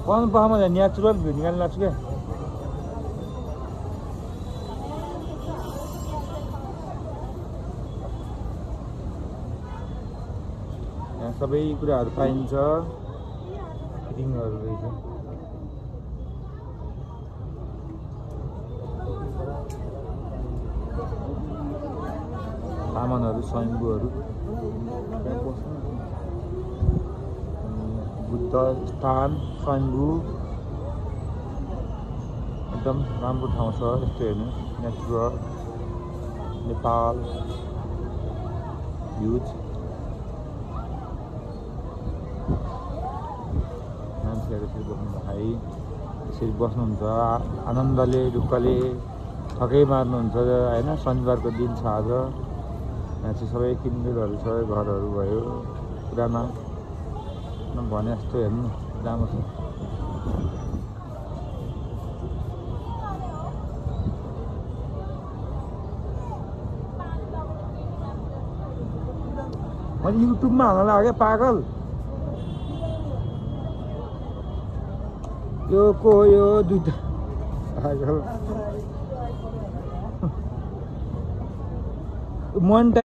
कौन पामा natural view निकाल्न लाग्छु क्या यहाँ सबै कुराहरू पाइन्छ रिङहरू रहेछ सामानहरू स्वयम्भूहरू बुद्ध स्थान स्वयम्भू एकदम राम्रो ठाउँ छ यस्तो हेर्नु नेचुरल नेपाल ह्युज मान्छेहरू यसरी बस्नु भाइ यसरी बस्नुहुन्छ आनन्दले ढुक्कले थकै मार्नुहुन्छ होइन शनिबारको दिन छ आज यहाँ चाहिँ सबै किन्देलहरू छ घरहरू भयो पुरानो भने जस्तो हेर्नु राम्रो छ मैले युट्युबमा हाल्न लाग्यो पागल यो को यो दुईटा पागल मन